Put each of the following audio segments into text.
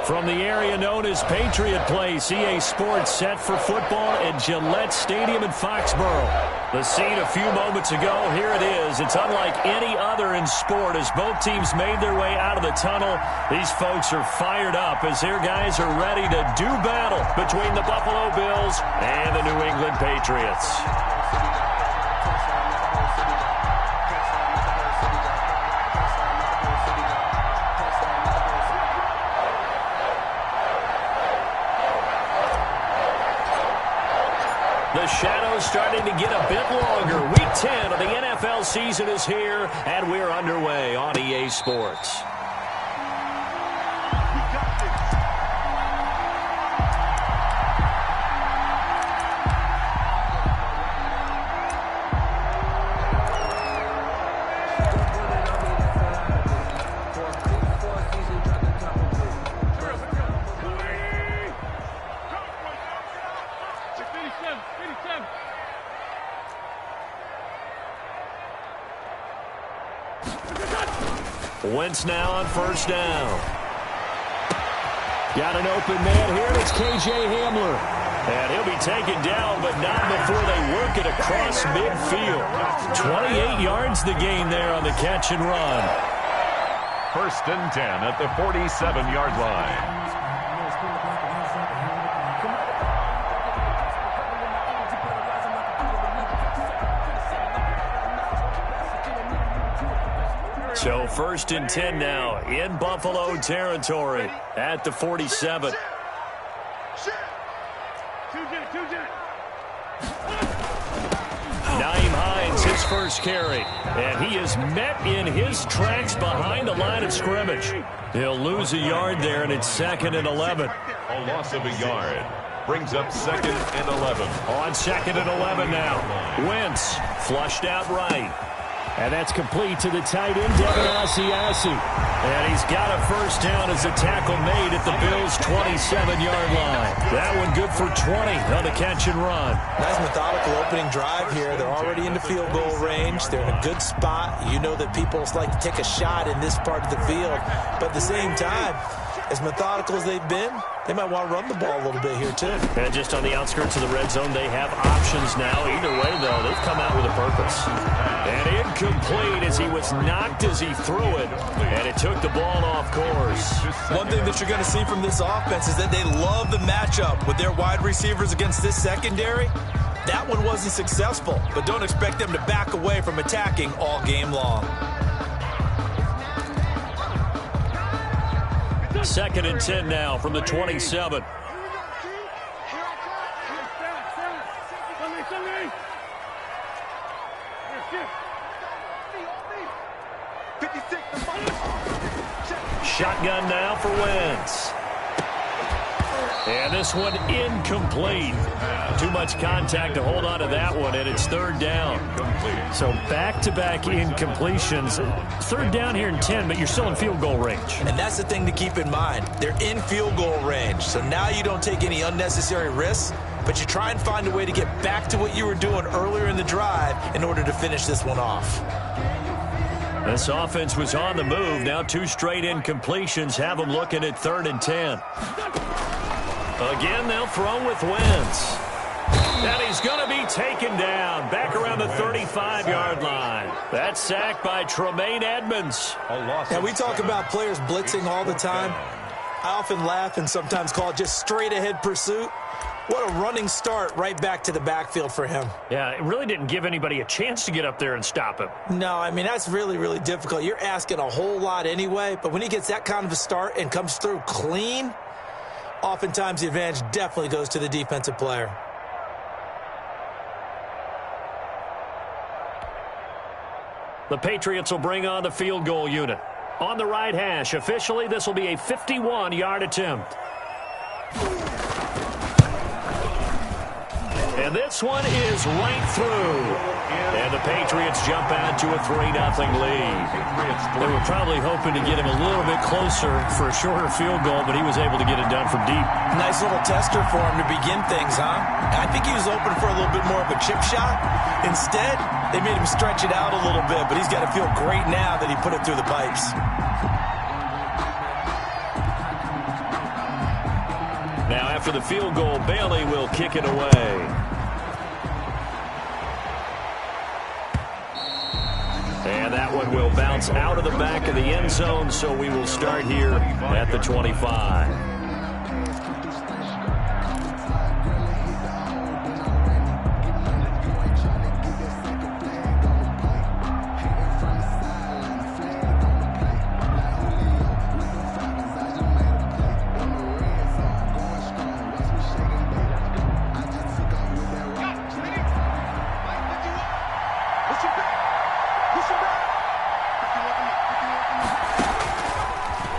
From the area known as Patriot Place, EA Sports set for football at Gillette Stadium in Foxborough. The scene a few moments ago, here it is. It's unlike any other in sport as both teams made their way out of the tunnel. These folks are fired up as their guys are ready to do battle between the Buffalo Bills and the New England Patriots. The shadow's starting to get a bit longer. Week 10 of the NFL season is here, and we're underway on EA Sports. Wentz now on first down. Got an open man here, and it's KJ Hamler. And he'll be taken down, but not before they work it across midfield. 28 yards the gain there on the catch and run. 1st and 10 at the 47-yard line. So 1st and 10 now in Buffalo territory at the 47. Nyheim Hines, his first carry. And he is met in his tracks behind the line of scrimmage. He'll lose a yard there, and it's 2nd and 11. A loss of a yard. Brings up 2nd and 11. On 2nd and 11 now. Wentz flushed out right. And that's complete to the tight end, Devin Asiasi. And he's got a first down as a tackle made at the Bills' 27-yard line. That one good for 20 on the catch and run. Nice methodical opening drive here. They're already into field goal range. They're in a good spot. You know that people like to take a shot in this part of the field. But at the same time, as methodical as they've been, they might want to run the ball a little bit here, too. And just on the outskirts of the red zone, they have options now. Either way, though, they've come out with a purpose. And incomplete as he was knocked as he threw it. And it took the ball off course. One thing that you're going to see from this offense is that they love the matchup with their wide receivers against this secondary. That one wasn't successful, but don't expect them to back away from attacking all game long. 2nd and 10 now from the 27. Shotgun now for Wentz. And this one incomplete. Too much contact to hold on to that one, and it's 3rd down. So back-to-back incompletions. 3rd down here in 10, but you're still in field goal range. And that's the thing to keep in mind. They're in field goal range, so now you don't take any unnecessary risks, but you try and find a way to get back to what you were doing earlier in the drive in order to finish this one off. This offense was on the move. Now 2 straight incompletions have them looking at 3rd and 10. Again, they'll throw with Wentz. And he's going to be taken down back around the 35-yard line. That's sacked by Tremaine Edmonds. And we talk about players blitzing all the time. I often laugh and sometimes call it just straight-ahead pursuit. What a running start right back to the backfield for him. Yeah, it really didn't give anybody a chance to get up there and stop him. No, I mean, that's really, really difficult. You're asking a whole lot anyway, but when he gets that kind of a start and comes through clean, oftentimes the advantage definitely goes to the defensive player. The Patriots will bring on the field goal unit. On the right hash, officially, this will be a 51-yard attempt. And this one is right through. And the Patriots jump out to a 3-0 lead. They were probably hoping to get him a little bit closer for a shorter field goal, but he was able to get it done from deep. Nice little tester for him to begin things, huh? I think he was open for a little bit more of a chip shot. Instead, they made him stretch it out a little bit, but he's got to feel great now that he put it through the pipes. Now after the field goal, Bailey will kick it away. And that one will bounce out of the back of the end zone, so we will start here at the 25.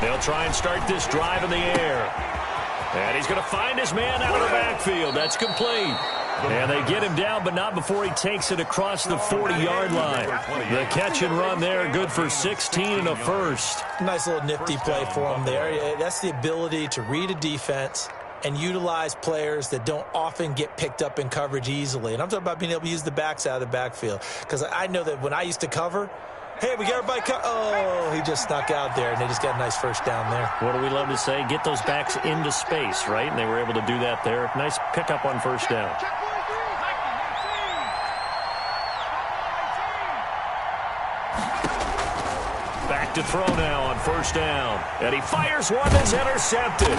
They'll try and start this drive in the air. And he's going to find his man out of the backfield. That's complete. And they get him down, but not before he takes it across the 40-yard line. The catch and run there, good for 16 and a first. Nice little nifty play for him there. That's the ability to read a defense and utilize players that don't often get picked up in coverage easily. And I'm talking about being able to use the backs out of the backfield. Because I know that when I used to cover, hey, we got everybody oh, he just snuck out there, and they just got a nice first down there. What do we love to say? Get those backs into space, right? And they were able to do that there. Nice pickup on first down. Back to throw now on first down. And he fires one that's intercepted.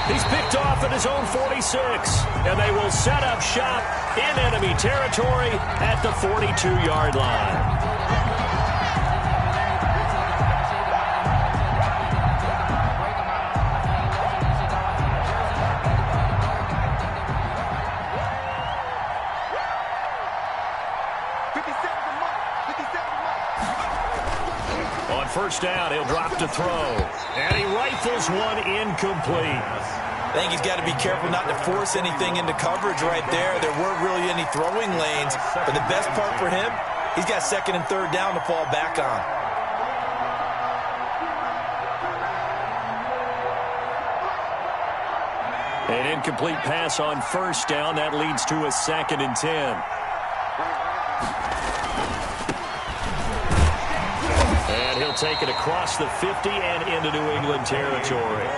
He's picked off at his own 46. And they will set up shop in enemy territory at the 42-yard line. First down, he'll drop to throw. And he rifles one incomplete. I think he's got to be careful not to force anything into coverage right there. There weren't really any throwing lanes. But the best part for him, he's got second and third down to fall back on. An incomplete pass on first down. That leads to a 2nd and 10. He'll take it across the 50 and into New England territory.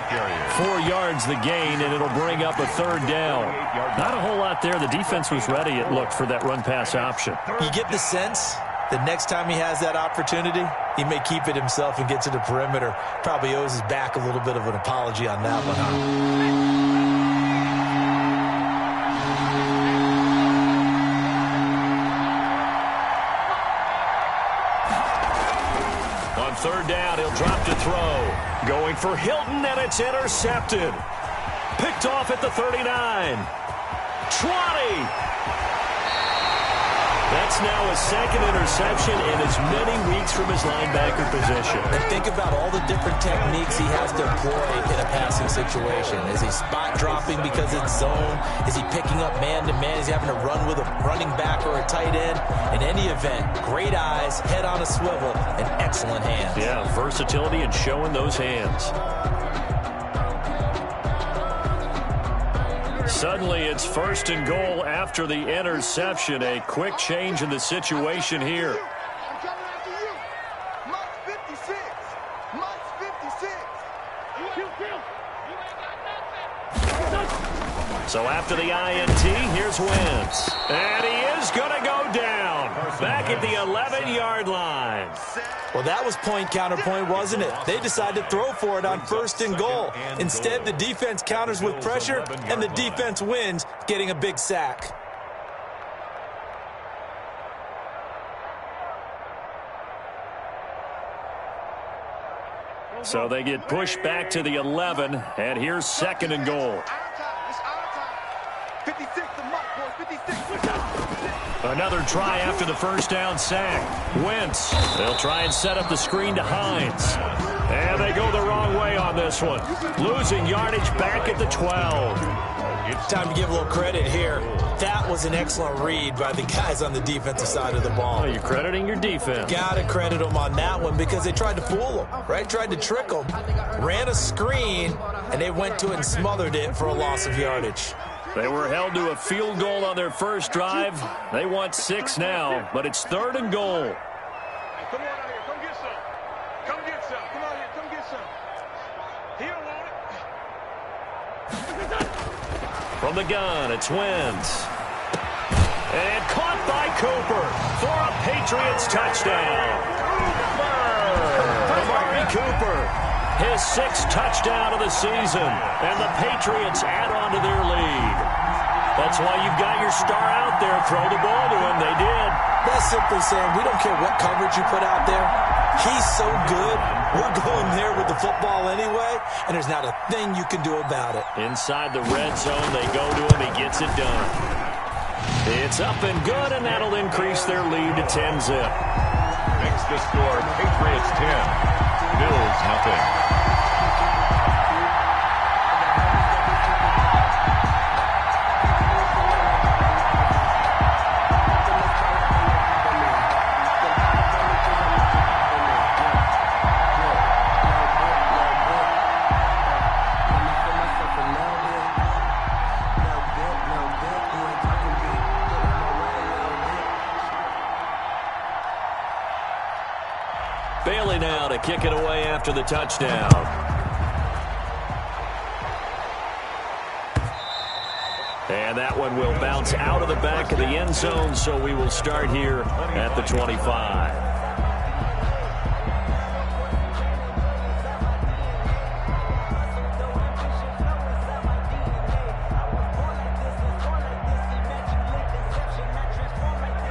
4 yards the gain, and it'll bring up a third down. Not a whole lot there. The defense was ready, it looked, for that run-pass option. You get the sense that next time he has that opportunity, he may keep it himself and get to the perimeter. Probably owes his back a little bit of an apology on that one, huh? Third down, he'll drop to throw. Going for Hilton, and it's intercepted. Picked off at the 39. 20. That's now a second interception in as many weeks from his linebacker position. And think about all the different techniques he has to employ in a passing situation. Is he spot dropping because it's zone? Is he picking up man-to-man? Is he having to run with a running back or a tight end? In any event, great eyes, head on a swivel, and excellent hands. Yeah, versatility and showing those hands. Suddenly, it's 1st and goal after the interception. A quick change in the situation here. I'm coming after you. Mike's 56. Mike's 56. So after the INT, here's Wentz. And he is going to go down. Back at the 11-yard line. Well, that was point counterpoint, wasn't it? They decided to throw for it on 1st and goal. Instead, the defense counters with pressure, and the defense wins, getting a big sack. So they get pushed back to the 11, and here's 2nd and goal. 56 to Mike, boys. 56. Another try after the first down sack. Wentz, they'll try and set up the screen to Hines. And they go the wrong way on this one. Losing yardage back at the 12. It's time to give a little credit here. That was an excellent read by the guys on the defensive side of the ball. Oh, you're crediting your defense. Got to credit them on that one because they tried to fool them, right? Tried to trick them. Ran a screen, and they went to it and smothered it for a loss of yardage. They were held to a field goal on their first drive. They want 6 now, but it's 3rd and goal. Hey, come on out here. Come get some. Come get some. Come out here. Come get some. He don't want it. From the gun, it's Wentz. And caught by Cooper for a Patriots touchdown. Amari Cooper, his 6th touchdown of the season, and the Patriots add on to their lead. That's why you've got your star out there. Throw the ball to him. They did. That's simply saying we don't care what coverage you put out there. He's so good, we're going there with the football anyway, and there's not a thing you can do about it. Inside the red zone, they go to him. He gets it done. It's up and good, and that'll increase their lead to 10-zip. Makes the score Patriots 10, Bills nothing. Bailey now to kick it away after the touchdown. And that one will bounce out of the back of the end zone, so we will start here at the 25.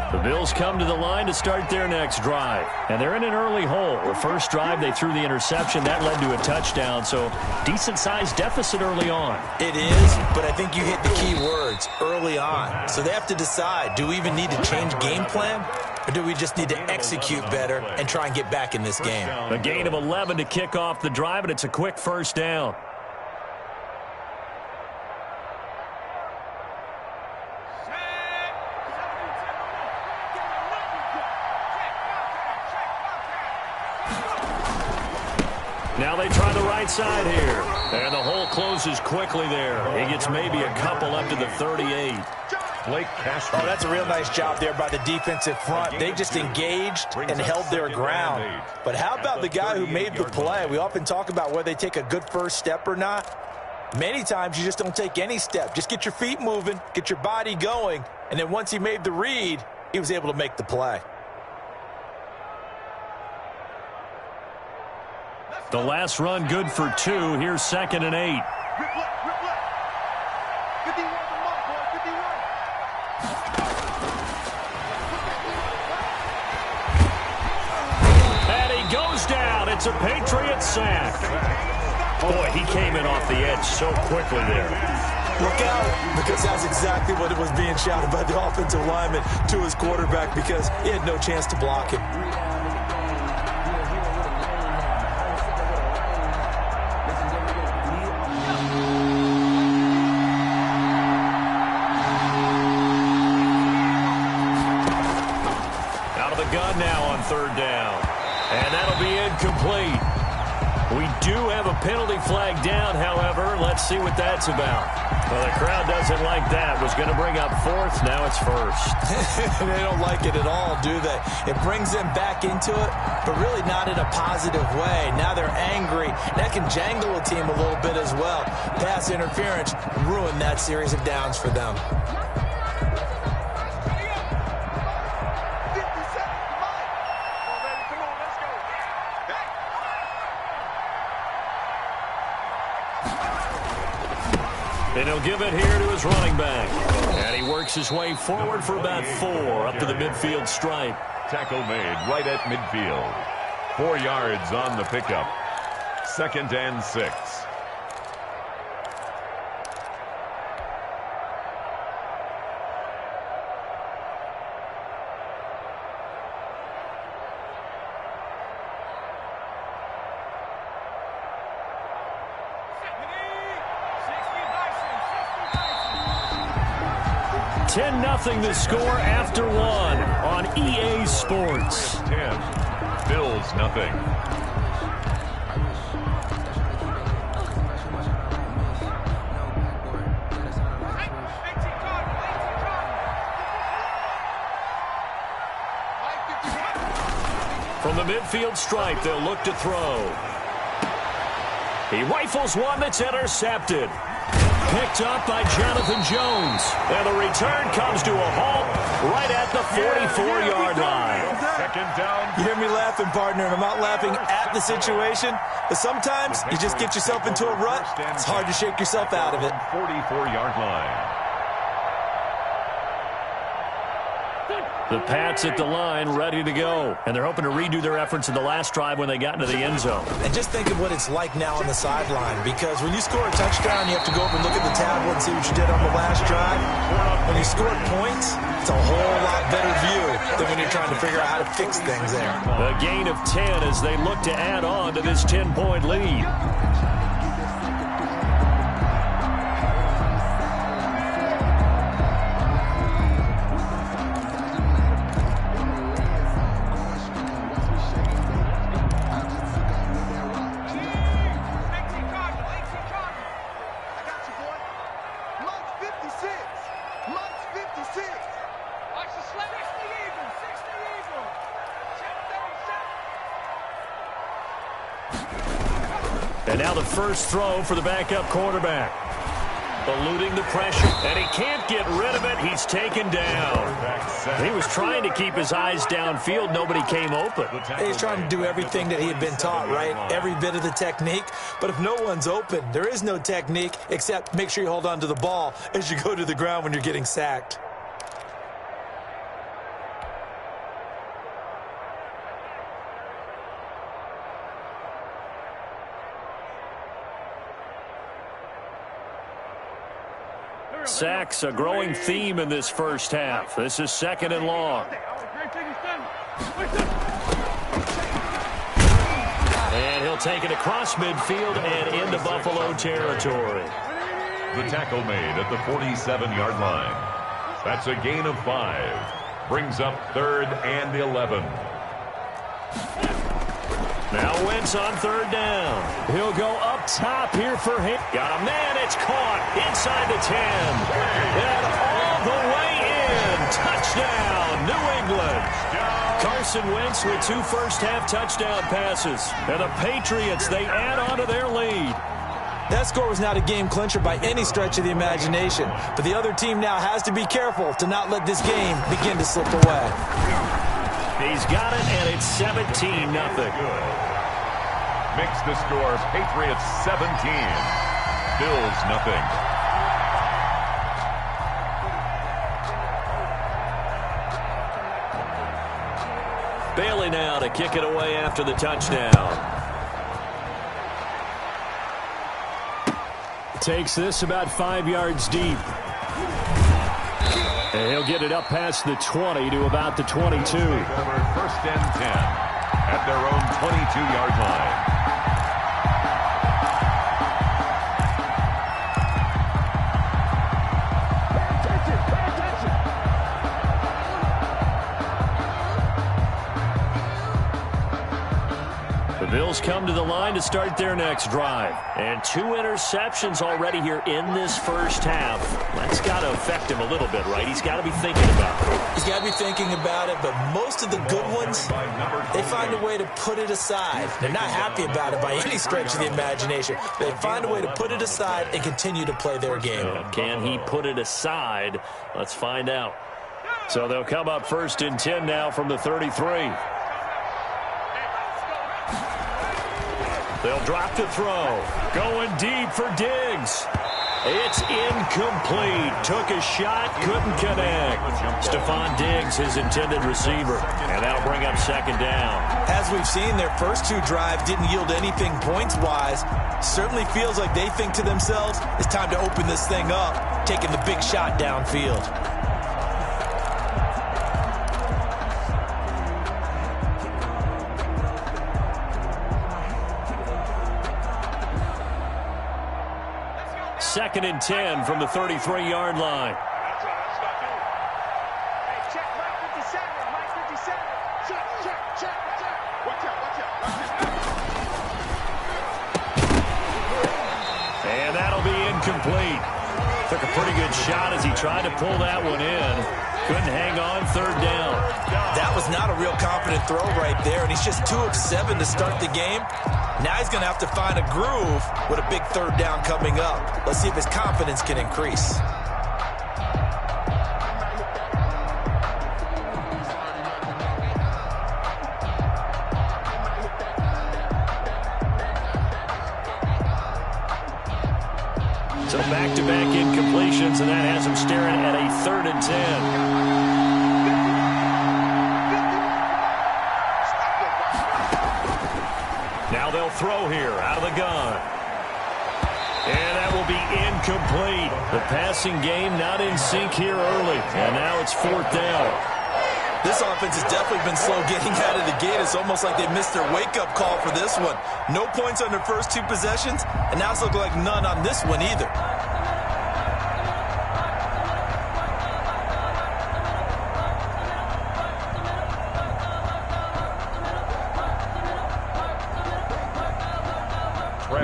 The Bills come to the line to start their next drive. And they're in an early hole. The first drive, they threw the interception. That led to a touchdown, so decent-sized deficit early on. It is, but I think you hit the key words, early on. So they have to decide, do we even need to change game plan? Or do we just need to execute better and try and get back in this game? A gain of 11 to kick off the drive, and it's a quick first down. Now they try the right side here. And the hole closes quickly there. He gets maybe a couple up to the 38. Blake Cashman. Oh, that's a real nice job there by the defensive front. They just engaged and held their ground. But how about the guy who made the play? We often talk about whether they take a good first step or not. Many times you just don't take any step. Just get your feet moving, get your body going, and then once he made the read, he was able to make the play. The last run good for 2. Here's 2nd and 8. And he goes down. It's a Patriot sack. Boy, he came in off the edge so quickly there. Look out, because that's exactly what it was being shouted by the offensive lineman to his quarterback, because he had no chance to block him. Gun now on 3rd down. And that'll be incomplete. We do have a penalty flag down, however. Let's see what that's about. Well, the crowd doesn't like that. Was going to bring up 4th. Now it's 1st. They don't like it at all, do they? It brings them back into it, but really not in a positive way. Now they're angry. That can jangle a team a little bit as well. Pass interference ruined that series of downs for them. And he'll give it here to his running back. And he works his way forward for about 4 up to the midfield stripe. Tackle made right at midfield. 4 yards on the pickup. 2nd and 6. Nothing to score after 1 on EA Sports. 10. Bills nothing. From the midfield stripe, they'll look to throw. He rifles one that's intercepted. Picked up by Jonathan Jones. And the return comes to a halt right at the 44-yard line. Second down. You hear me laughing, partner, and I'm not laughing at the situation, but sometimes you just get yourself into a rut. It's hard to shake yourself out of it. 44-yard line. The Pats at the line, ready to go. And they're hoping to redo their efforts in the last drive when they got into the end zone. And just think of what it's like now on the sideline, because when you score a touchdown, you have to go over and look at the tablet and see what you did on the last drive. When you score points, it's a whole lot better view than when you're trying to figure out how to fix things there. A gain of 10 as they look to add on to this 10-point lead. And now the first throw for the backup quarterback. Eluding the pressure, and he can't get rid of it. He's taken down. He was trying to keep his eyes downfield. Nobody came open. He's trying to do everything that he had been taught, right? Every bit of the technique. But if no one's open, there is no technique except make sure you hold on to the ball as you go to the ground when you're getting sacked. Sacks, a growing theme in this first half. This is second and long. And he'll take it across midfield and into Buffalo territory. The tackle made at the 47-yard line. That's a gain of 5. Brings up 3rd and 11. Now Wentz on 3rd down. He'll go up top here for him. Got a man. It's caught inside the 10. And all the way in. Touchdown, New England. Carson Wentz with 2 first-half touchdown passes. And the Patriots, they add on to their lead. That score was not a game clincher by any stretch of the imagination. But the other team now has to be careful to not let this game begin to slip away. He's got it, and it's 17-0. Makes the score Patriots 17. Bills nothing. Bailey now to kick it away after the touchdown. Takes this about 5 yards deep. And he'll get it up past the 20 to about the 22. 1st and 10 at their own 22-yard line. The Bills come to the line to start their next drive. And 2 interceptions already here in this first half. That's got to affect him a little bit, right? He's got to be thinking about it. He's got to be thinking about it, but most of the good ones, they find a way to put it aside. They're not happy about it by any stretch of the imagination. They find a way to put it aside and continue to play their game. Can he put it aside? Let's find out. So they'll come up 1st and 10 now from the 33. They'll drop to throw. Going deep for Diggs. It's incomplete. Took a shot, couldn't connect. Stephon Diggs, his intended receiver. And that'll bring up 2nd down. As we've seen, their first 2 drives didn't yield anything points-wise. Certainly feels like they think to themselves, it's time to open this thing up, taking the big shot downfield. Second and 10 from the 33-yard line. And that'll be incomplete. Took a pretty good shot as he tried to pull that one in. Couldn't hang on, third down. That was not a real confident throw right there, and he's just 2 of 7 to start the game. Now he's going to have to find a groove with a big third down coming up. Let's see if his confidence can increase. So back-to-back incompletions, and that has him staring at a 3rd and 10. Now they'll throw here out of the gun. And that will be incomplete. The passing game not in sync here early. And now it's 4th down. This offense has definitely been slow getting out of the gate. It's almost like they missed their wake-up call for this one. No points on their first 2 possessions, and now it's looking like none on this one either.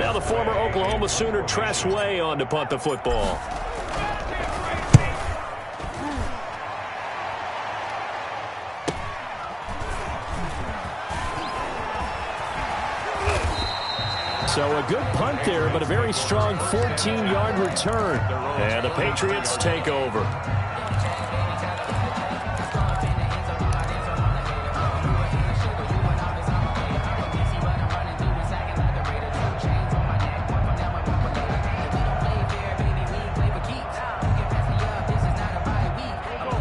Now the former Oklahoma Sooner Tress Way on to punt the football. So a good punt there, but a very strong 14-yard return. And the Patriots take over.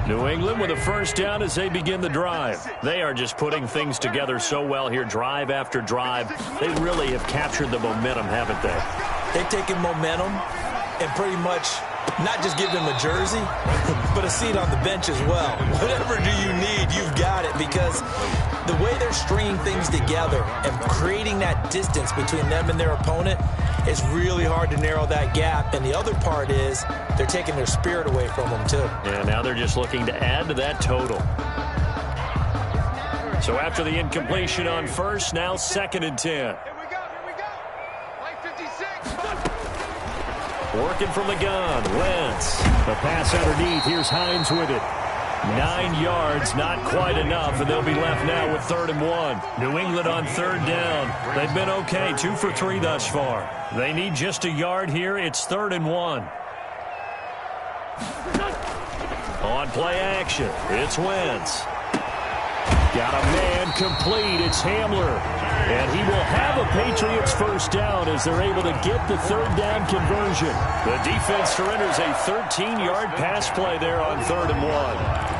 New England with a first down as they begin the drive. They are just putting things together so well here, drive after drive. They really have captured the momentum, haven't they? They've taken momentum and pretty much not just give them a jersey, but a seat on the bench as well. Whatever do you need, you've got it, because the way they're stringing things together and creating that distance between them and their opponent is really hard to narrow that gap. And the other part is they're taking their spirit away from them, too. And now they're just looking to add to that total. So after the incompletion on first, now 2nd and 10. Here we go. Play 56. Working from the gun, Wentz. The pass underneath. Here's Hines with it. 9 yards, not quite enough, and they'll be left now with 3rd and 1. New England on 3rd down. They've been okay, 2 for 3 thus far. They need just a yard here. It's 3rd and 1. On play action, it's Wentz. Got a man complete. It's Hamler. And he will have a Patriots first down as they're able to get the 3rd down conversion. The defense surrenders a 13-yard pass play there on 3rd and 1.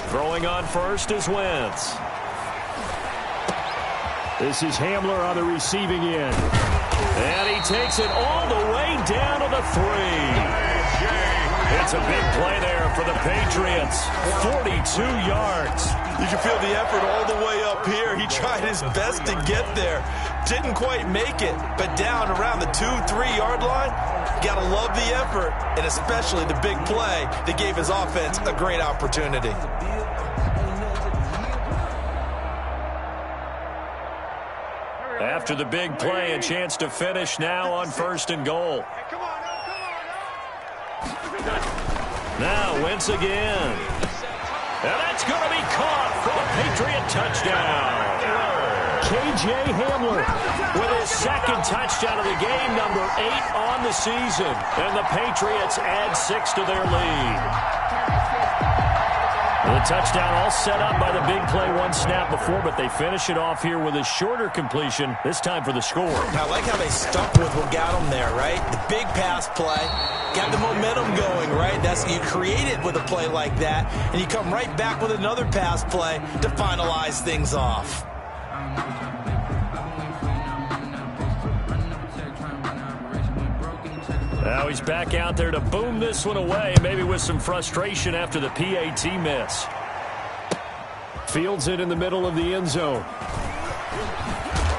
Throwing on first is Wentz. This is Hamler on the receiving end. And he takes it all the way down to the 3. It's a big play there for the Patriots. 42 yards. You can feel the effort all the way up here. He tried his best to get there. Didn't quite make it, but down around the 2-3 yard line, gotta love the effort, and especially the big play that gave his offense a great opportunity. After the big play, a chance to finish now on 1st and goal. Now Wentz again. And that's going to be caught for a Patriot touchdown. K.J. Hamler with his 2nd touchdown of the game, number 8 on the season. And the Patriots add 6 to their lead. The touchdown all set up by the big play, 1 snap before, but they finish it off here with a shorter completion, this time for the score. I like how they stuck with what got them there, right? The big pass play, got the momentum going, right? That's, you create it with a play like that, and you come right back with another pass play to finalize things off. Now he's back out there to boom this one away, maybe with some frustration after the PAT miss. Fields it in the middle of the end zone.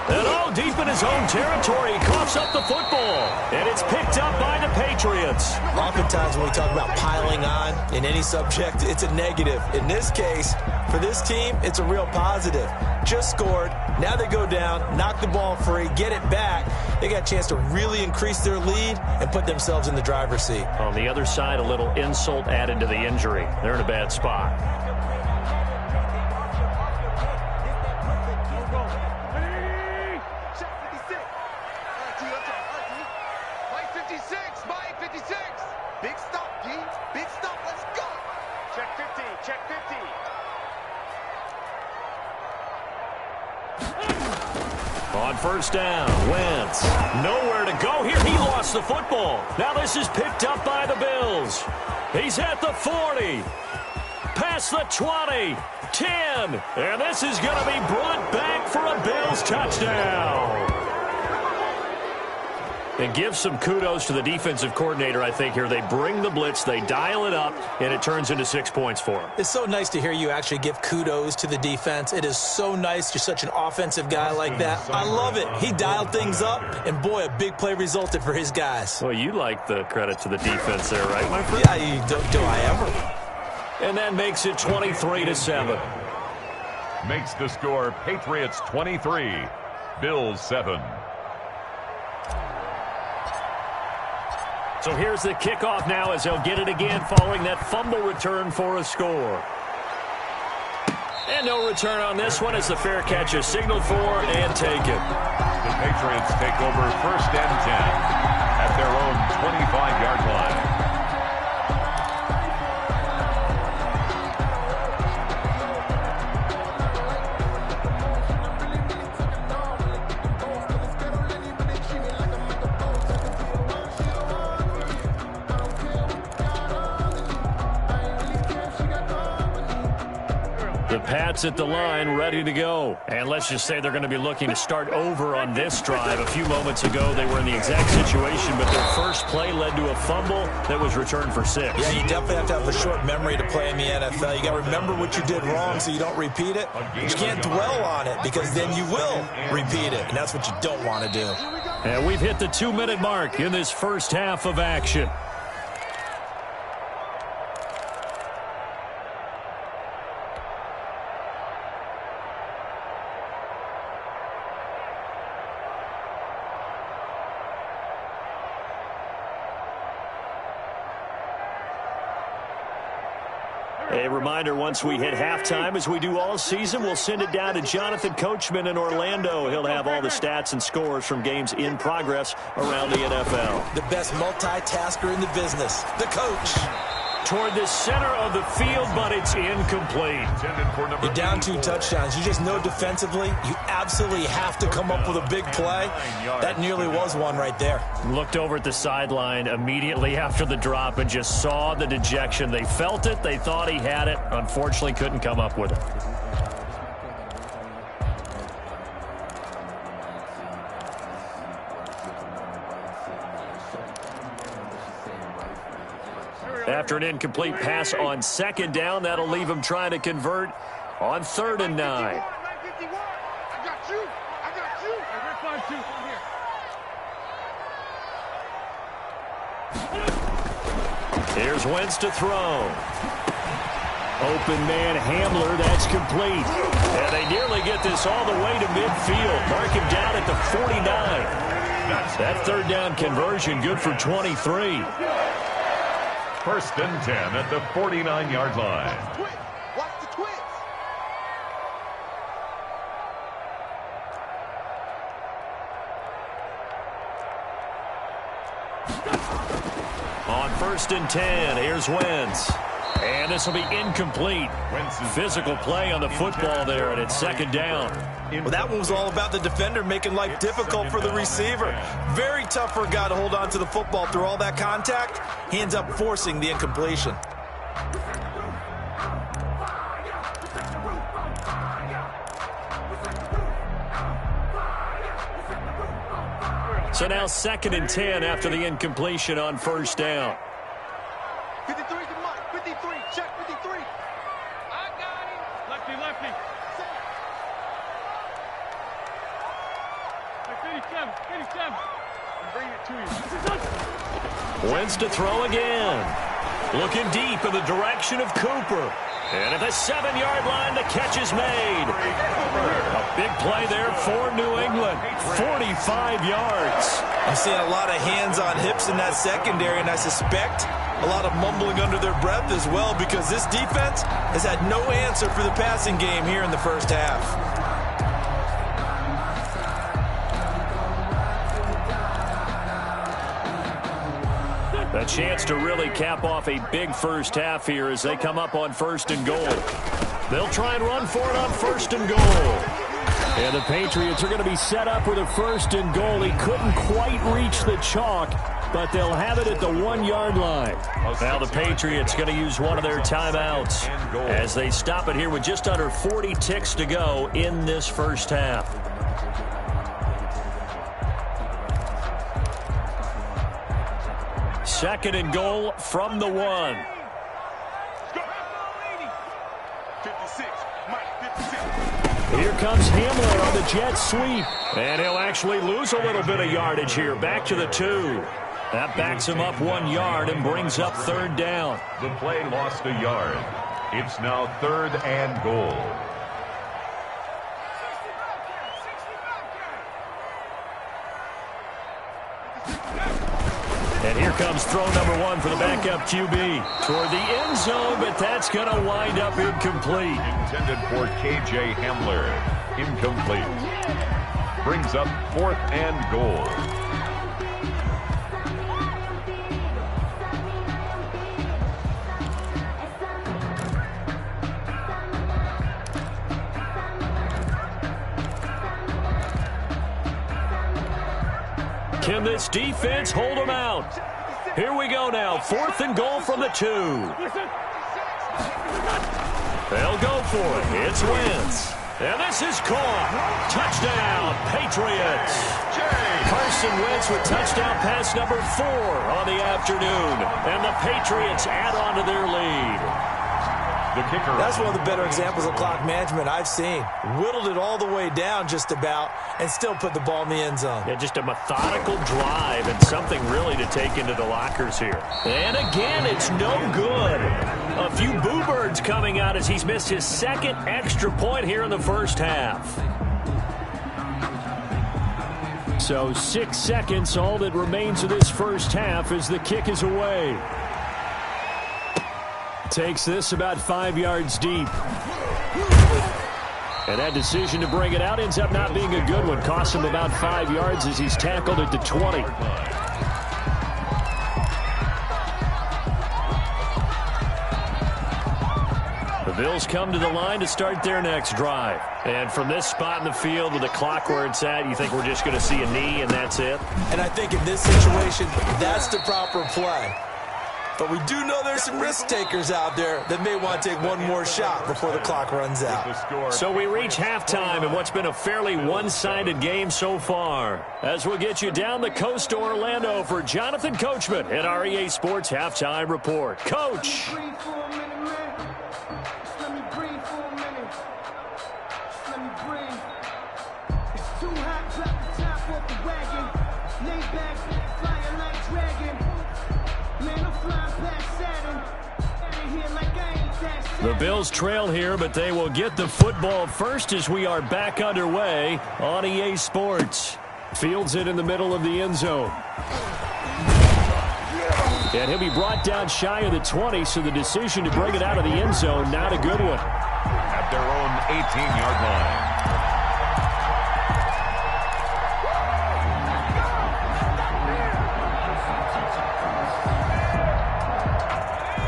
And all deep in his own territory, he coughs up the football. And it's picked up by the Patriots. Oftentimes when we talk about piling on in any subject, it's a negative. In this case, for this team, it's a real positive. Just scored. Now they go down, knock the ball free, get it back. They got a chance to really increase their lead and put themselves in the driver's seat. On the other side, a little insult added to the injury. They're in a bad spot. Big stop, D. Big stop. Let's go. Check 50. Check 50. On first down, Wentz. Nowhere to go here. He lost the football. Now this is picked up by the Bills. He's at the 40. Past the 20. 10. And this is going to be brought back for a Bills touchdown. And give some kudos to the defensive coordinator, I think, here. They bring the blitz, they dial it up, and it turns into 6 points for them. It's so nice to hear you actually give kudos to the defense. It is so nice. You're such an offensive guy like that. I love it. He dialed things up, and boy, a big play resulted for his guys. Well, you like the credit to the defense there, right, my friend? Yeah, do I ever? And that makes it 23-7. Makes the score Patriots 23, Bills 7. So here's the kickoff now as they'll get it again following that fumble return for a score. And no return on this one as the fair catch is signaled for and taken. The Patriots take over first and 10 at their own 25-yard line. The Pats at the line, ready to go. And let's just say they're going to be looking to start over on this drive. A few moments ago, they were in the exact situation, but their first play led to a fumble that was returned for 6. Yeah, you definitely have to have a short memory to play in the NFL. You got to remember what you did wrong so you don't repeat it. But you can't dwell on it because then you will repeat it, and that's what you don't want to do. And we've hit the 2-minute mark in this first half of action. A reminder, once we hit halftime, as we do all season, we'll send it down to Jonathan Coachman in Orlando. He'll have all the stats and scores from games in progress around the NFL. The best multitasker in the business, the coach. Toward the center of the field, but it's incomplete. You're down 2 touchdowns. You just know defensively you absolutely have to come up with a big play. That nearly was one right there. Looked over at the sideline immediately after the drop and just saw the dejection. They felt it. They thought he had it. Unfortunately, couldn't come up with it. After an incomplete pass on second down, that'll leave him trying to convert on 3rd and 9. I got you. I got you. Here's Wentz to throw. Open man Hamler, that's complete. And they nearly get this all the way to midfield. Mark him down at the 49. That 3rd down conversion good for 23. First and 10 at the 49-yard line. Watch the twist. On 1st and 10, here's Wentz. And this will be incomplete. Physical play on the football there, and it's 2nd down. Well, that one was all about the defender making life difficult for the receiver. Very tough for a guy to hold on to the football through all that contact. He ends up forcing the incompletion. So now 2nd and 10 after the incompletion on 1st down. 53 to Mike. 53. Check 53. I got him. Lefty. Wins to throw again. Looking deep in the direction of Cooper. And at the 7-yard line, the catch is made. A big play there for New England. 45 yards. I'm seeing a lot of hands on hips in that secondary, and I suspect a lot of mumbling under their breath as well, because this defense has had no answer for the passing game here in the first half. A chance to really cap off a big first half here as they come up on 1st and goal. They'll try and run for it on 1st and goal. And the Patriots are going to be set up with a 1st and goal. He couldn't quite reach the chalk, but they'll have it at the 1-yard line. Now the Patriots going to use one of their timeouts as they stop it here with just under 40 ticks to go in this first half. Second and goal from the 1. 56. Mike, 56. Here comes Hamler on the jet sweep. And he'll actually lose a little bit of yardage here. Back to the 2. That backs him up 1 yard and brings up 3rd down. The play lost a yard. It's now 3rd and goal. And here comes throw number 1 for the backup QB toward the end zone, but that's going to wind up incomplete. Intended for K.J. Hamler. Incomplete. Brings up 4th and goal. Can this defense hold them out? Here we go now. 4th and goal from the 2. They'll go for it. It's Wentz. And this is caught. Touchdown, Patriots. Carson Wentz with touchdown pass number 4 on the afternoon. And the Patriots add on to their lead. The kicker. That's one of the better examples of clock management I've seen. Whittled it all the way down just about and still put the ball in the end zone. Yeah, just a methodical drive and something really to take into the lockers here. And again, it's no good. A few boo birds coming out as he's missed his 2nd extra point here in the first half. So 6 seconds, all that remains of this first half as the kick is away. Takes this about 5 yards deep. And that decision to bring it out ends up not being a good one. Costs him about 5 yards as he's tackled at the 20. The Bills come to the line to start their next drive. And from this spot in the field with the clock where it's at, you think we're just going to see a knee and that's it? And I think in this situation, that's the proper play. But we do know there's some risk takers out there that may want to take one more shot before the clock runs out. So we reach halftime in what's been a fairly one-sided game so far. As we'll get you down the coast to Orlando for Jonathan Coachman at our EA Sports Halftime Report. Coach! The Bills trail here, but they will get the football first as we are back underway on EA Sports. Fields it in the middle of the end zone. And he'll be brought down shy of the 20, so the decision to bring it out of the end zone, not a good one. At their own 18-yard line.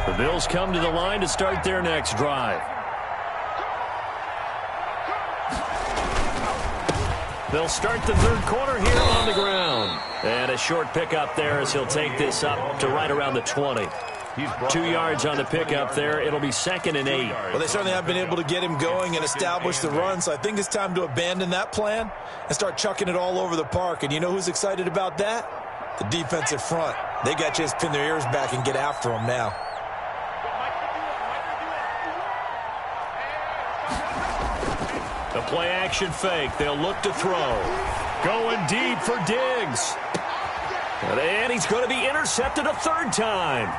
The Bills come to the line to start their next drive. They'll start the 3rd quarter here on the ground. And a short pickup there as he'll take this up to right around the 20. 2 yards on the pickup there. It'll be 2nd and 8. Well, they certainly have been able to get him going and establish the run, so I think it's time to abandon that plan and start chucking it all over the park. And you know who's excited about that? The defensive front. They got a chance to pin their ears back and get after him now. The play action fake. They'll look to throw. Going deep for Diggs. And he's going to be intercepted a third time.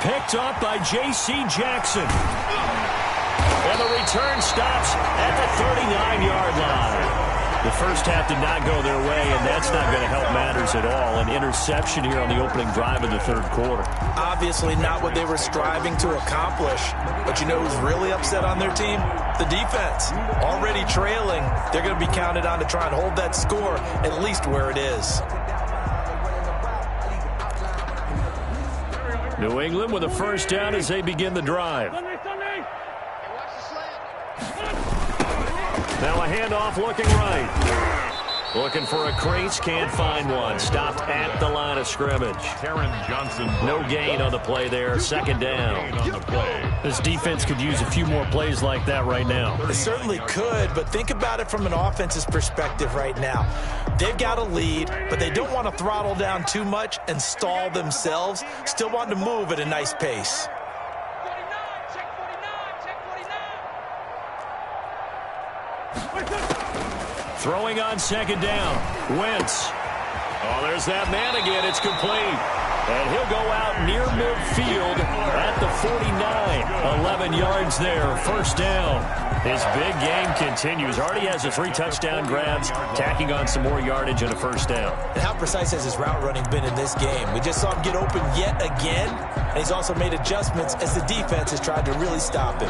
Picked up by J.C. Jackson. And the return stops at the 39-yard line. The first half did not go their way, and that's not going to help matters at all. An interception here on the opening drive of the third quarter. Obviously not what they were striving to accomplish. But you know who's really upset on their team? The defense. Already trailing. They're going to be counted on to try and hold that score at least where it is. New England with a first down as they begin the drive. Now a handoff looking right. Looking for a crease, can't find one. Stopped at the line of scrimmage. Taron Johnson. No gain on the play there. Second down. On the play. This defense could use a few more plays like that right now. It certainly could, but think about it from an offense's perspective right now. They've got a lead, but they don't want to throttle down too much and stall themselves. Still want to move at a nice pace. Throwing on second down. Wentz. Oh, there's that man again. It's complete. And he'll go out near midfield at the 49. 11 yards there. First down. His big game continues. Already has his 3 touchdown grabs, tacking on some more yardage and a first down. And how precise has his route running been in this game? We just saw him get open yet again, and he's also made adjustments as the defense has tried to really stop him.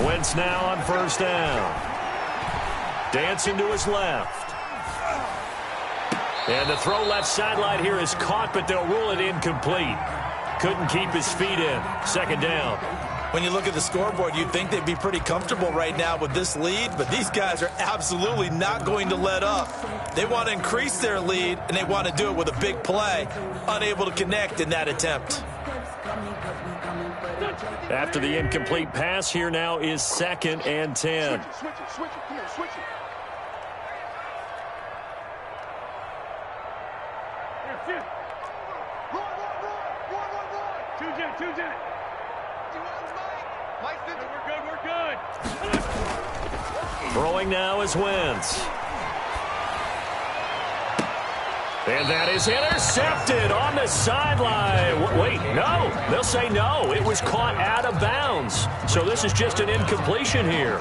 Wentz now on first down. Dancing to his left. And the throw left sideline here is caught, but they'll rule it incomplete. Couldn't keep his feet in. Second down. When you look at the scoreboard, you'd think they'd be pretty comfortable right now with this lead, but these guys are absolutely not going to let up. They want to increase their lead, and they want to do it with a big play. Unable to connect in that attempt. After the incomplete pass, here now is 2nd and 10. Switch it. Come here, switch it. Run. We're good. Throwing now is Wentz. And that is intercepted on the sideline. Wait, no. They'll say no. It was caught out of bounds. So this is just an incompletion here.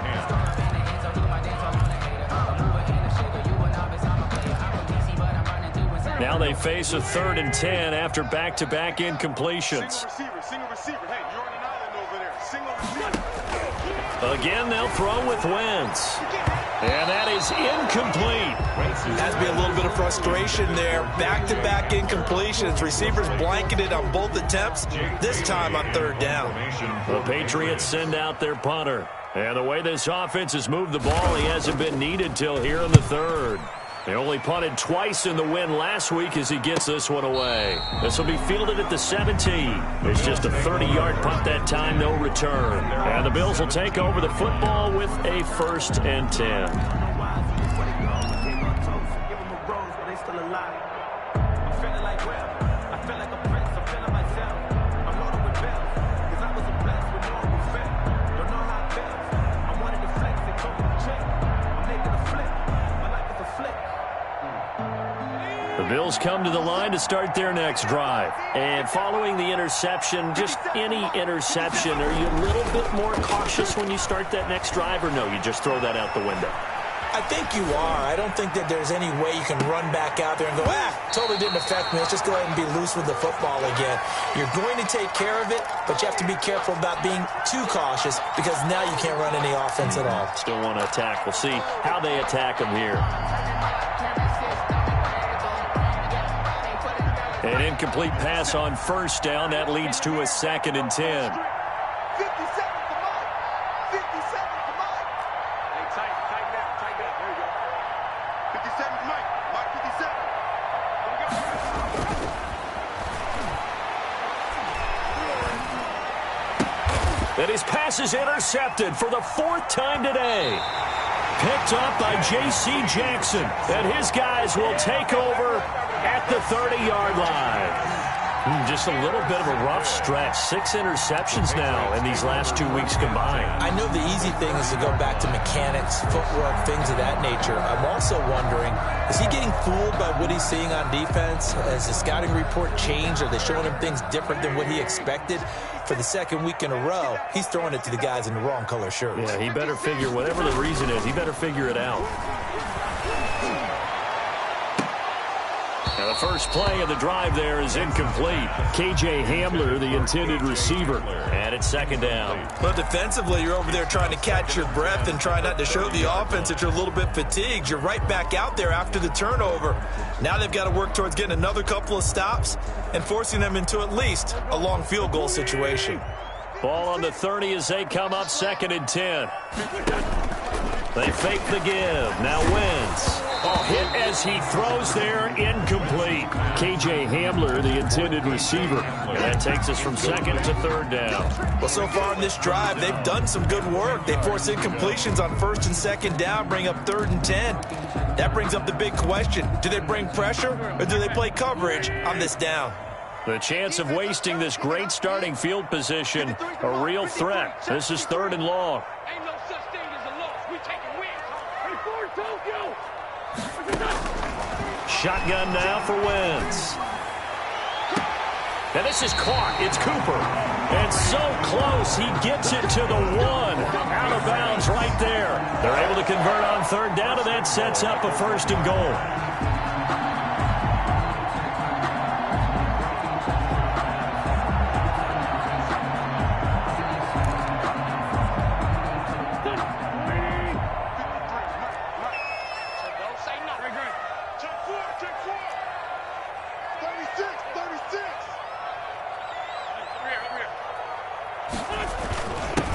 Now they face a 3rd and 10 after back-to-back incompletions. Single receiver. Hey, you're on an island over there. Single receiver. Again, they'll throw with Wentz. And that is incomplete. Has to be a little bit of frustration there. Back-to-back incompletions. Receivers blanketed on both attempts, this time on 3rd down. The Patriots send out their punter. And the way this offense has moved the ball, he hasn't been needed till here in the 3rd. They only punted twice in the win last week as he gets this one away. This will be fielded at the 17. It's just a 30-yard punt that time, no return. And the Bills will take over the football with a 1st and 10. The Bills come to the line to start their next drive. And following the interception, just any interception, are you a little bit more cautious when you start that next drive, or no, you just throw that out the window? I think you are. I don't think that there's any way you can run back out there and go, totally didn't affect me. Let's just go ahead and be loose with the football again. You're going to take care of it, but you have to be careful about being too cautious because now you can't run any offense at all. Still want to attack. We'll see how they attack them here. An incomplete pass on first down. That leads to a 2nd and 10. 57 to Mike. 57 to Mike. Hey, tighten that. There you go. 57 to Mike. Mike 57. There we go. And his pass is intercepted for the 4th time today. Picked up by J.C. Jackson. And his guys will take over at the 30-yard line. Just a little bit of a rough stretch. 6 interceptions now in these last 2 weeks combined. I know the easy thing is to go back to mechanics, footwork, things of that nature. I'm also wondering, is he getting fooled by what he's seeing on defense? Has the scouting report changed? Are they showing him things different than what he expected? For the 2nd week in a row, he's throwing it to the guys in the wrong color shirts. Yeah, he better figure, whatever the reason is, he better figure it out. Now the first play of the drive there is incomplete. K.J. Hamler, the intended receiver. And it's 2nd down. Well, defensively, you're over there trying to catch your breath and try not to show the offense that you're a little bit fatigued. You're right back out there after the turnover. Now they've got to work towards getting another couple of stops and forcing them into at least a long field goal situation. Ball on the 30 as they come up 2nd and 10. They fake the give. Now Wentz. Hit as he throws there, incomplete. K.J. Hamler, the intended receiver. And that takes us from 2nd to 3rd down. Well, so far in this drive, they've done some good work. They force incompletions on 1st and 2nd down, bring up 3rd and 10. That brings up the big question. Do they bring pressure or do they play coverage on this down? The chance of wasting this great starting field position, a real threat. This is 3rd and long. Ain't no such thing as a loss. We taking wins. Hey, Ford, Tokyo. Shotgun now for Wentz. And this is caught. It's Cooper. And so close, he gets it to the 1. Out of bounds right there. They're able to convert on 3rd down, and that sets up a 1st and goal.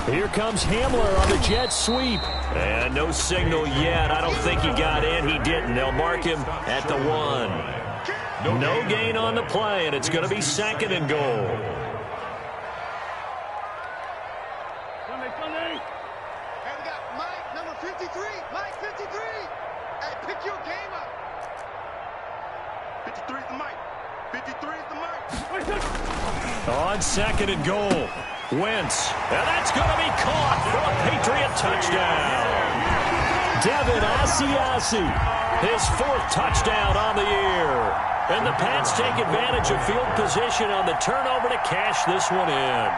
Here comes Hamler on the jet sweep. And no signal yet. I don't think he got in. He didn't. They'll mark him at the 1. No gain on the play, and it's going to be 2nd and goal. Hey, we got Mike, number 53. Mike, 53. Hey, pick your game up. 53 is the mic. 53 is the mic. On 2nd and goal. Wentz, and that's going to be caught for a Patriot touchdown. Devin Asiasi, his 4th touchdown on the year. And the Pats take advantage of field position on the turnover to cash this one in.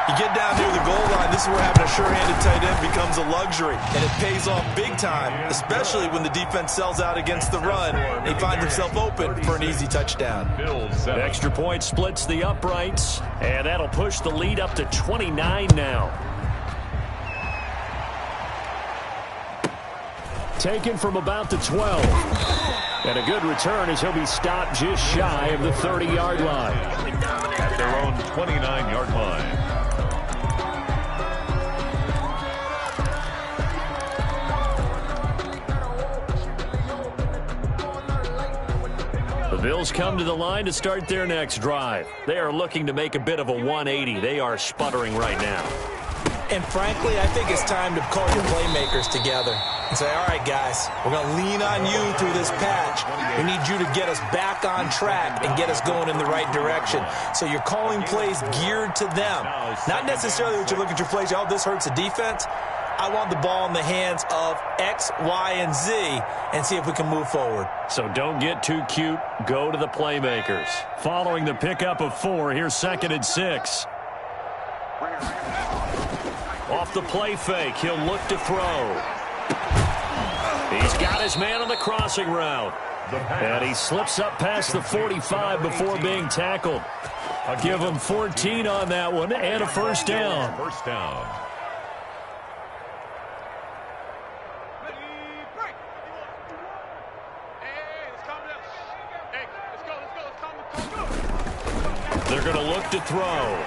You get down near the goal line, this is where having a sure-handed tight end becomes a luxury, and it pays off big time, especially when the defense sells out against the run. He finds himself open for an easy touchdown. The extra point splits the uprights, and that'll push the lead up to 29 now. Taken from about the 12. And a good return as he'll be stopped just shy of the 30-yard line. At their own 29-yard line. The Bills come to the line to start their next drive. They are looking to make a bit of a 180. They are sputtering right now. And frankly, I think it's time to call your playmakers together and say, all right, guys, we're going to lean on you through this patch. We need you to get us back on track and get us going in the right direction. So you're calling plays geared to them. Not necessarily that you look at your plays, oh, this hurts the defense. I want the ball in the hands of X, Y, and Z and see if we can move forward. So don't get too cute. Go to the playmakers. Following the pickup of 4, here's 2nd and 6. Off the play fake, he'll look to throw. He's got his man on the crossing route. And he slips up past the 45 before being tackled. I'll give him 14 on that one and a 1st down. First down. They're going to look to throw.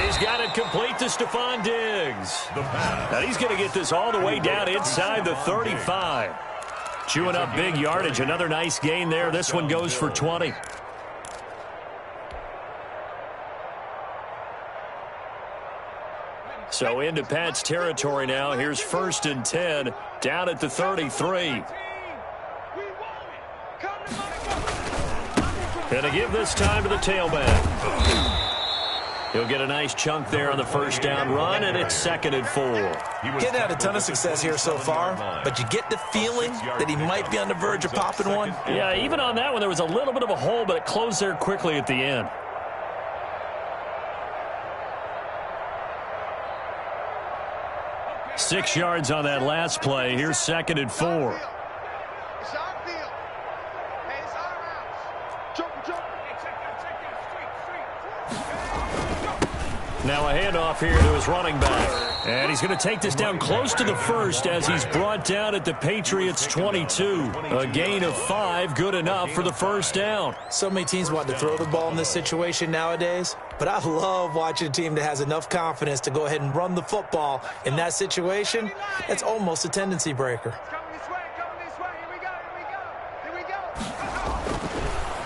He's got it complete to Stephon Diggs. Now he's going to get this all the way down inside the 35. Chewing up big yardage. Another nice gain there. This one goes for 20. So into Pat's territory now. Here's 1st and 10 down at the 33. Gonna give this time to the tailback. He'll get a nice chunk there on the first down run, and it's 2nd and 4. Getting had a ton of success here so far, but you get the feeling that he might be on the verge of popping one. Yeah, even on that one, there was a little bit of a hole, but it closed there quickly at the end. Six yards on that last play. Here's 2nd and 4. Now a handoff here to his running back. And he's going to take this down close to the first as he's brought down at the Patriots' 22. A gain of 5, good enough for the first down. So many teams want to throw the ball in this situation nowadays, but I love watching a team that has enough confidence to go ahead and run the football in that situation. That's almost a tendency breaker.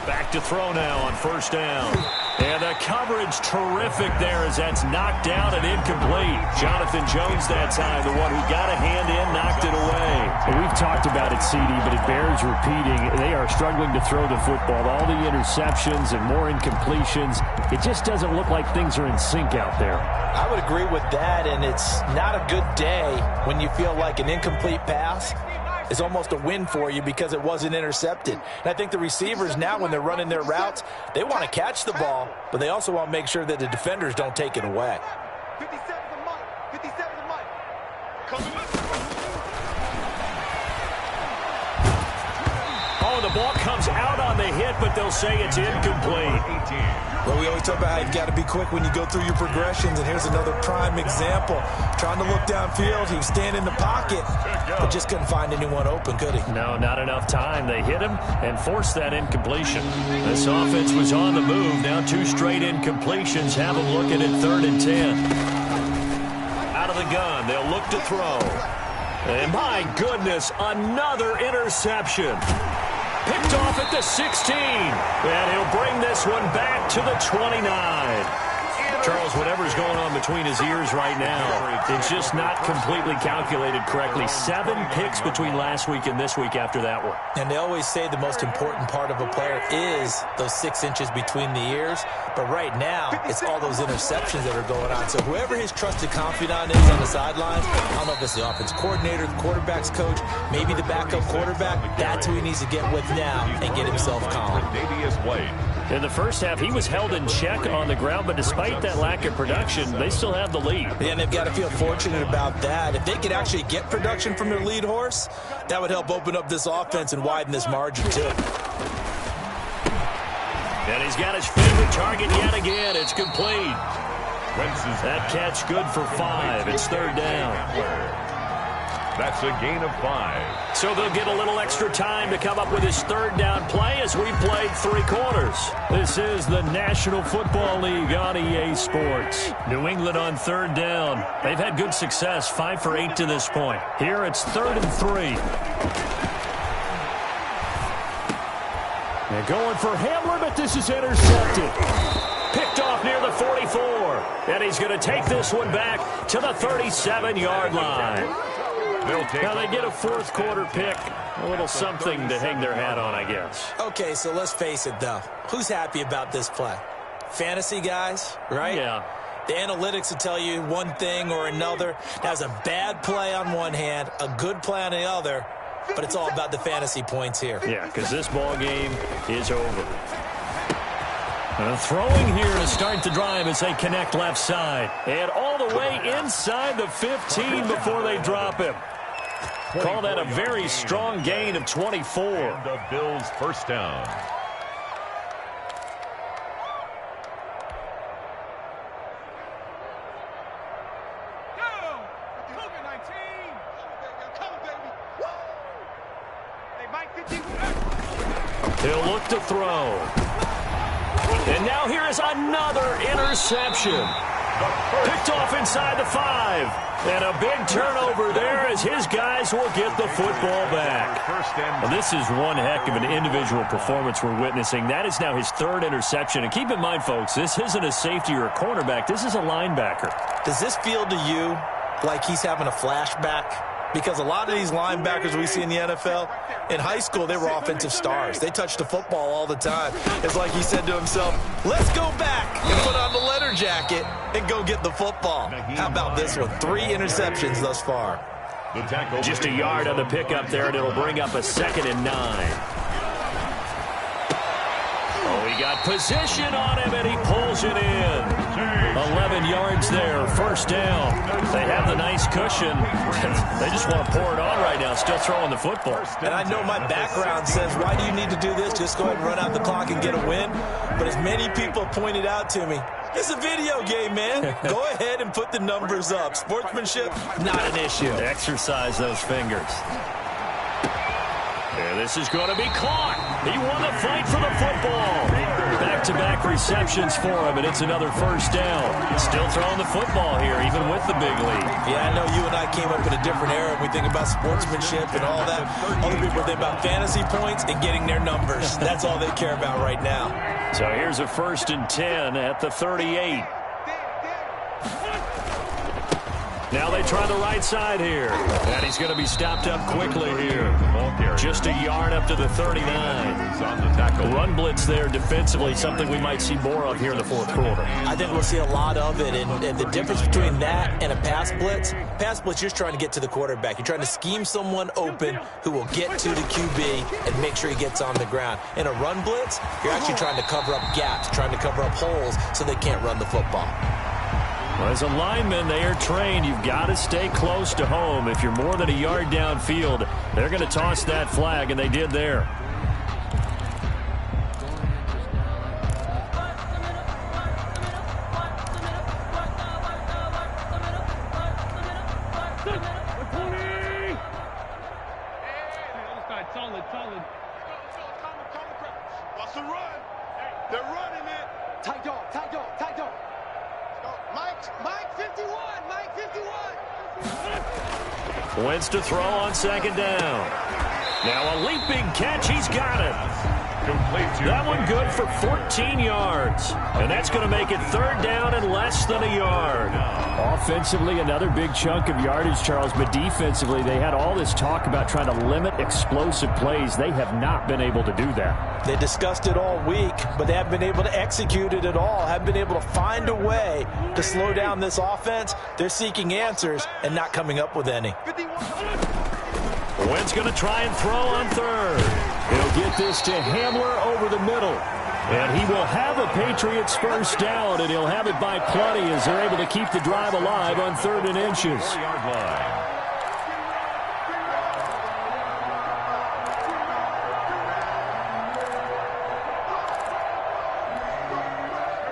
Back to throw now on first down. And the coverage terrific there as that's knocked down and incomplete. Jonathan Jones that time, the one who got a hand in, knocked it away. And we've talked about it, CD, but it bears repeating. They are struggling to throw the football. All the interceptions and more incompletions. It just doesn't look like things are in sync out there. I would agree with that, and it's not a good day when you feel like an incomplete pass is almost a win for you because it wasn't intercepted. And I think the receivers now, when they're running their routes, they want to catch the ball, but they also want to make sure that the defenders don't take it away. 57 to Mike. 57 to Mike. Oh, the ball comes out on the hit, but they'll say it's incomplete. Well, we always talk about how you've got to be quick when you go through your progressions, and here's another prime example. Trying to look downfield, he was standing in the pocket, but just couldn't find anyone open, could he? No, not enough time. They hit him and forced that incompletion. This offense was on the move. Now 2 straight incompletions have them looking at 3rd and 10. Out of the gun, they'll look to throw. And my goodness, another interception. Picked off at the 16. And he'll bring this one back to the 29. Charles, whatever's going on between his ears right now, it's just not completely calculated correctly. 7 picks between last week and this week after that one. And they always say the most important part of a player is those 6 inches between the ears. But right now, it's all those interceptions that are going on. So whoever his trusted confidant is on the sidelines, I don't know if it's the offense coordinator, the quarterback's coach, maybe the backup quarterback, that's who he needs to get with now and get himself calm. In the first half, he was held in check on the ground, but despite that lack of production, they still have the lead. Yeah, and they've got to feel fortunate about that. If they could actually get production from their lead horse, that would help open up this offense and widen this margin, too. And he's got his favorite target yet again. It's complete. That catch good for 5. It's 3rd down. That's a gain of 5. So they'll get a little extra time to come up with his 3rd down play as we played 3 quarters. This is the National Football League on EA Sports. New England on 3rd down. They've had good success, 5 for 8 to this point. Here it's 3rd and 3. They're going for Hamler, but this is intercepted. Picked off near the 44. And he's going to take this one back to the 37-yard line. Now they get a 4th quarter pick. A little something to hang their hat on, I guess. Okay, so let's face it, though. Who's happy about this play? Fantasy guys, right? Yeah. The analytics will tell you one thing or another. That was a bad play on one hand, a good play on the other, but it's all about the fantasy points here. Yeah, because this ball game is over. Throwing here to start the drive as they connect left side. And all the way inside the 15 before they drop him. Call that a very strong gain of 24. And the Bills' first down. He'll look to throw. And now here is another interception. Picked off inside the 5. And a big turnover there as his guys will get the football back. Well, this is one heck of an individual performance we're witnessing. That is now his 3rd interception. And keep in mind, folks, this isn't a safety or a cornerback. This is a linebacker. Does this feel to you like he's having a flashback? Because a lot of these linebackers we see in the NFL, in high school, they were offensive stars. They touched the football all the time. It's like he said to himself, let's go back and put on the leather jacket and go get the football. How about this one? 3 interceptions thus far. Just a yard on the pickup there, and it'll bring up a 2nd and 9. Oh, he got position on him, and he pulls it in. 11 yards there, 1st down. They have the nice cushion. They just want to pour it on right now, still throwing the football. And I know my background says, why do you need to do this? Just go ahead and run out the clock and get a win. But as many people pointed out to me, it's a video game, man. Go ahead and put the numbers up. Sportsmanship, not an issue. Exercise those fingers. Yeah, this is going to be caught. He won the fight for the football. Back-to-back receptions for him, and it's another 1st down. Still throwing the football here, even with the big lead. Yeah, I know you and I came up in a different era. We think about sportsmanship and all that. Other people think about fantasy points and getting their numbers. That's all they care about right now. So here's a 1st and 10 at the 38. Now they try the right side here. And he's going to be stopped up quickly here. Just a yard up to the 39. Run blitz there defensively, something we might see more of here in the 4th quarter. I think we'll see a lot of it. And the difference between that and a pass blitz, you're just trying to get to the quarterback. You're trying to scheme someone open who will get to the QB and make sure he gets on the ground. In a run blitz, you're actually trying to cover up gaps, trying to cover up holes so they can't run the football. Well, as a lineman, they are trained. You've got to stay close to home. If you're more than a yard downfield, they're going to toss that flag, and they did there. What's the run? They're running it. Tight dog, tight dog, tight dog. Mike 51, Mike 51. Wentz to throw on 2nd down. Now a leaping catch, he's got it. That one good for 14 yards. And that's going to make it 3rd down and less than a yard. Offensively, another big chunk of yardage, Charles, but defensively, they had all this talk about trying to limit explosive plays. They have not been able to do that. They discussed it all week, but they haven't been able to execute it at all, haven't been able to find a way to slow down this offense. They're seeking answers and not coming up with any. Wentz going to try and throw on 3rd. He'll get this to Hamler over the middle. And he will have a Patriots 1st down, and he'll have it by plenty as they're able to keep the drive alive on 3rd and inches.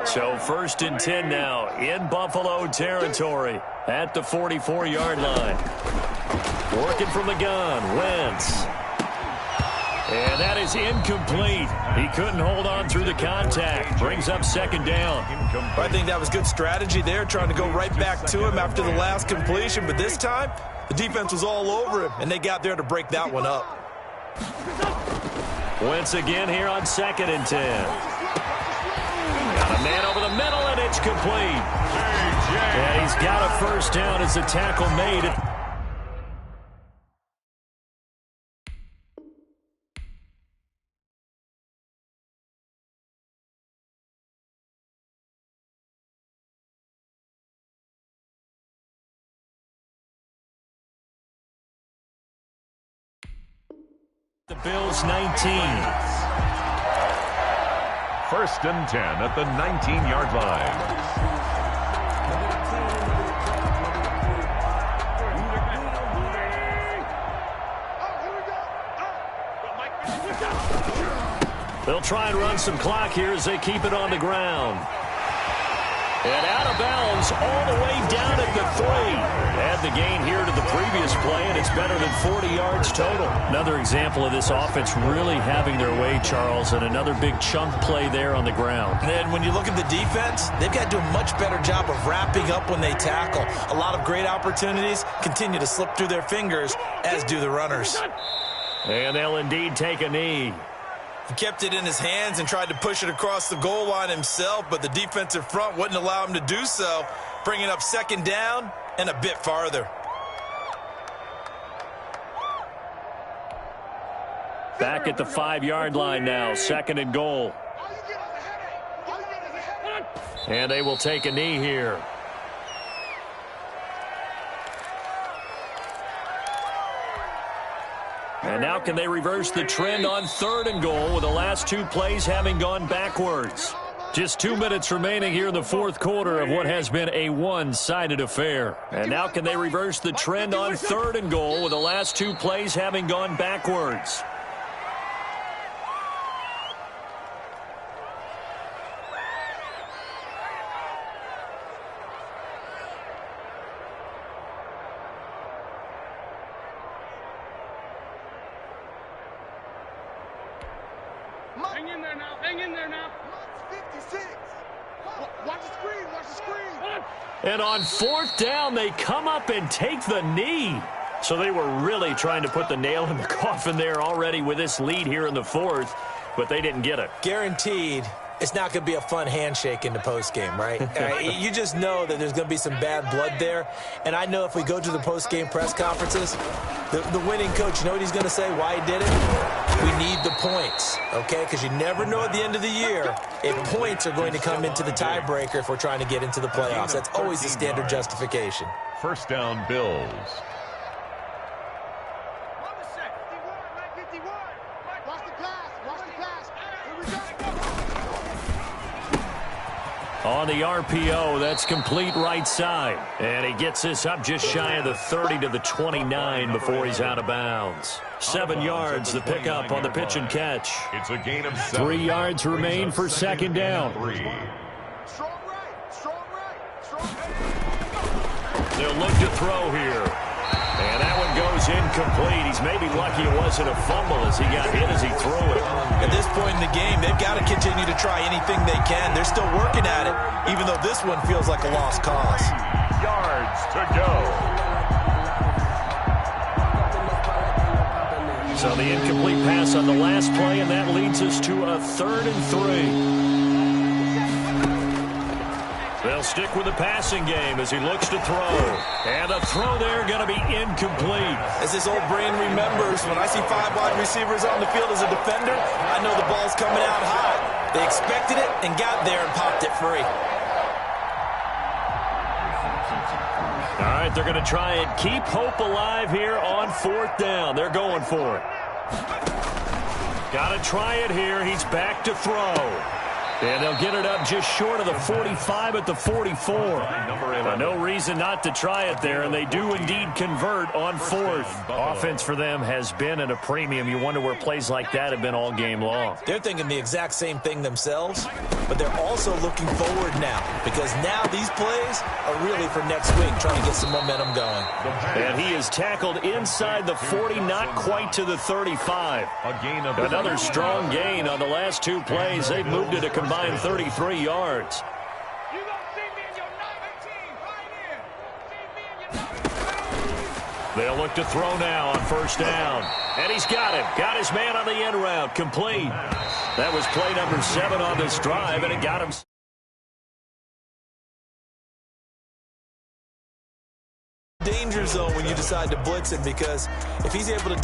So 1st and 10 now in Buffalo territory at the 44-yard line. Working from the gun, Wentz. And that is incomplete. He couldn't hold on through the contact. Brings up 2nd down. I think that was good strategy there, trying to go right back to him after the last completion. But this time, the defense was all over him, and they got there to break that one up. Wentz again here on 2nd and 10. Got a man over the middle, and it's complete. And he's got a 1st down as the tackle made. The Bills 19. 1st and 10 at the 19-yard line. They'll try and run some clock here as they keep it on the ground. And out of bounds all the way down at the 3. Add the gain here to the previous play, and it's better than 40 yards total. Another example of this offense really having their way, Charles, and another big chunk play there on the ground. And when you look at the defense, they've got to do a much better job of wrapping up when they tackle. A lot of great opportunities continue to slip through their fingers, as do the runners. And they'll indeed take a knee. He kept it in his hands and tried to push it across the goal line himself, but the defensive front wouldn't allow him to do so, bringing up second down and a bit farther. Back at the 5-yard line now, 2nd and goal. And they will take a knee here. And now can they reverse the trend on 3rd and goal with the last 2 plays having gone backwards? Just 2 minutes remaining here in the 4th quarter of what has been a one-sided affair. And now can they reverse the trend on 3rd and goal with the last 2 plays having gone backwards? Hang in there now. Hang in there now. 56. Watch the screen. Watch the screen. And on 4th down, they come up and take the knee. So they were really trying to put the nail in the coffin there already with this lead here in the 4th, but they didn't get it. Guaranteed, it's not going to be a fun handshake in the postgame, right? You just know that there's going to be some bad blood there. And I know if we go to the postgame press conferences, the winning coach, you know what he's going to say, why he did it? We need the points, okay? Because you never know at the end of the year if points are going to come into the tiebreaker if we're trying to get into the playoffs. That's always the standard justification. 1st down, Bills. Watch the pass. Watch the pass. Here we go. On the RPO, that's complete right side. And he gets this up just shy of the 30 to the 29 before he's out of bounds. 7 yards, the pickup on the pitch and catch. It's a gain of 7. 3 yards remain for 2nd down. Strong right. Strong right. Strong right. They'll look to throw here. And that one goes incomplete. He's maybe lucky it wasn't a fumble as he got hit as he threw it. At this point in the game, they've got to continue to try anything they can. They're still working at it, even though this one feels like a lost cause. Yards to go. So the incomplete pass on the last play, and that leads us to a 3rd and 3. They'll stick with the passing game as he looks to throw. And the throw there going to be incomplete. As this old brain remembers, when I see 5 wide receivers on the field as a defender, I know the ball's coming out hot. They expected it and got there and popped it free. All right, they're going to try and keep hope alive here on 4th down. They're going for it. Got to try it here. He's back to throw. And they'll get it up just short of the 45 at the 44. No reason not to try it there, and they do indeed convert on 4th. Offense for them has been at a premium. You wonder where plays like that have been all game long. They're thinking the exact same thing themselves, but they're also looking forward now because now these plays are really for next week, trying to get some momentum going. And he is tackled inside the 40, not quite to the 35. Another strong gain on the last 2 plays. They've moved it a combined 33 yards. They'll look to throw now on 1st down. And he's got him. Got his man on the end route. Complete. That was play number 7 on this drive, and it got him. Danger zone when you decide to blitz him, because if he's able to